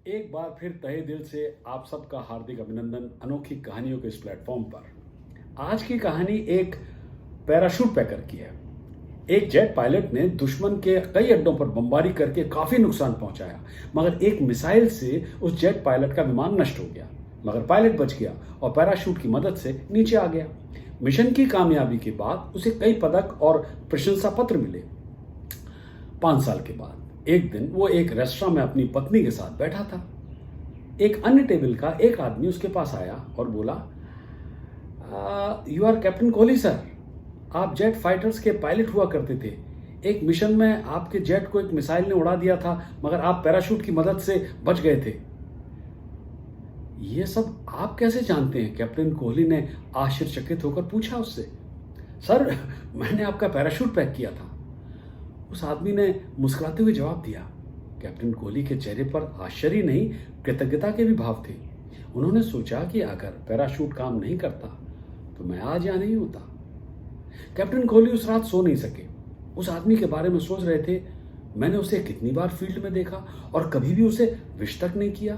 एक बार फिर तहे दिल से आप सबका हार्दिक अभिनंदन अनोखी कहानियों के इस प्लेटफॉर्म पर। आज की कहानी एक पैराशूट पैकर की है। एक जेट पायलट ने दुश्मन के कई अड्डों पर बमबारी करके काफी नुकसान पहुंचाया, मगर एक मिसाइल से उस जेट पायलट का विमान नष्ट हो गया, मगर पायलट बच गया और पैराशूट की मदद से नीचे आ गया। मिशन की कामयाबी के बाद उसे कई पदक और प्रशंसा पत्र मिले। 5 साल के बाद एक दिन वो एक रेस्टोरेंट में अपनी पत्नी के साथ बैठा था। एक अन्य टेबल का एक आदमी उसके पास आया और बोला, you are captain Kohli sir, आप जेट फाइटर्स के पायलट हुआ करते थे। एक मिशन में आपके जेट को एक मिसाइल ने उड़ा दिया था, मगर आप पैराशूट की मदद से बच गए थे। ये सब आप कैसे जानते हैं? कैप्टन कोहली ने आश्चर्यचकित होकर पूछा उससे। सर, मैंने आपका पैराशूट पैक किया था, उस आदमी ने मुस्कुराते हुए जवाब दिया। कैप्टन कोहली के चेहरे पर आश्चर्य नहीं, कृतज्ञता के भी भाव थे। उन्होंने सोचा कि अगर पैराशूट काम नहीं करता तो मैं आज यहाँ नहीं होता। कैप्टन कोहली उस रात सो नहीं सके। उस आदमी के बारे में सोच रहे थे, मैंने उसे कितनी बार फील्ड में देखा और कभी भी उसे विश तक नहीं किया,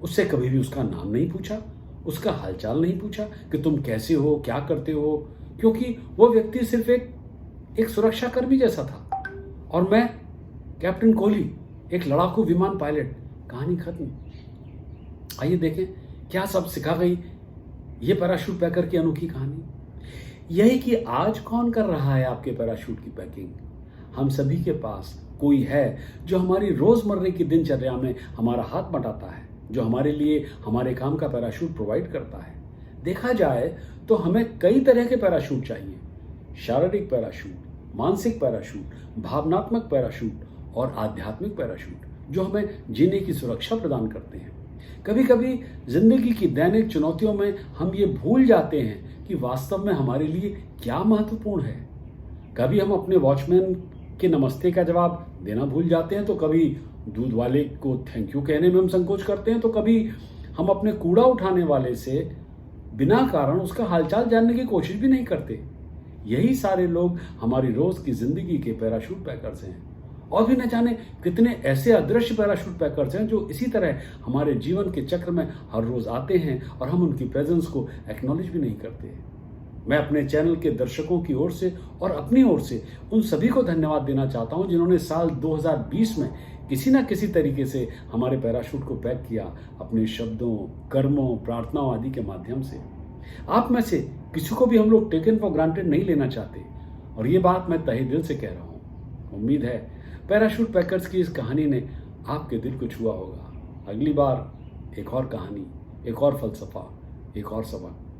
उससे कभी भी उसका नाम नहीं पूछा, उसका हालचाल नहीं पूछा कि तुम कैसे हो, क्या करते हो, क्योंकि वो व्यक्ति सिर्फ एक सुरक्षा कर्मी जैसा था और मैं कैप्टन कोहली, एक लड़ाकू विमान पायलट। कहानी खत्म। आइए देखें क्या सब सिखा गई ये पैराशूट पैकर की अनोखी कहानी। यही कि आज कौन कर रहा है आपके पैराशूट की पैकिंग। हम सभी के पास कोई है जो हमारी रोजमर्रा की दिनचर्या में हमारा हाथ बटाता है, जो हमारे लिए हमारे काम का पैराशूट प्रोवाइड करता है। देखा जाए तो हमें कई तरह के पैराशूट चाहिए। शारीरिक पैराशूट, मानसिक पैराशूट, भावनात्मक पैराशूट और आध्यात्मिक पैराशूट, जो हमें जीने की सुरक्षा प्रदान करते हैं। कभी कभी जिंदगी की दैनिक चुनौतियों में हम ये भूल जाते हैं कि वास्तव में हमारे लिए क्या महत्वपूर्ण है। कभी हम अपने वॉचमैन के नमस्ते का जवाब देना भूल जाते हैं, तो कभी दूध वाले को थैंक यू कहने में हम संकोच करते हैं, तो कभी हम अपने कूड़ा उठाने वाले से बिना कारण उसका हालचाल जानने की कोशिश भी नहीं करते। यही सारे लोग हमारी रोज की जिंदगी के पैराशूट पैकर्स हैं। और भी न जाने कितने ऐसे अदृश्य पैराशूट पैकर्स हैं जो इसी तरह हमारे जीवन के चक्र में हर रोज आते हैं और हम उनकी प्रेजेंस को एक्नॉलेज भी नहीं करते। मैं अपने चैनल के दर्शकों की ओर से और अपनी ओर से उन सभी को धन्यवाद देना चाहता हूं जिन्होंने साल 2020 में किसी न किसी तरीके से हमारे पैराशूट को पैक किया, अपने शब्दों, कर्मों, प्रार्थनाओं आदि के माध्यम से। आप में से किसी को भी हम लोग टेकन फॉर ग्रांटेड नहीं लेना चाहते, और ये बात मैं तहे दिल से कह रहा हूँ। उम्मीद है पैराशूट पैकर्स की इस कहानी ने आपके दिल को छुआ होगा। अगली बार एक और कहानी, एक और फलसफा, एक और सबक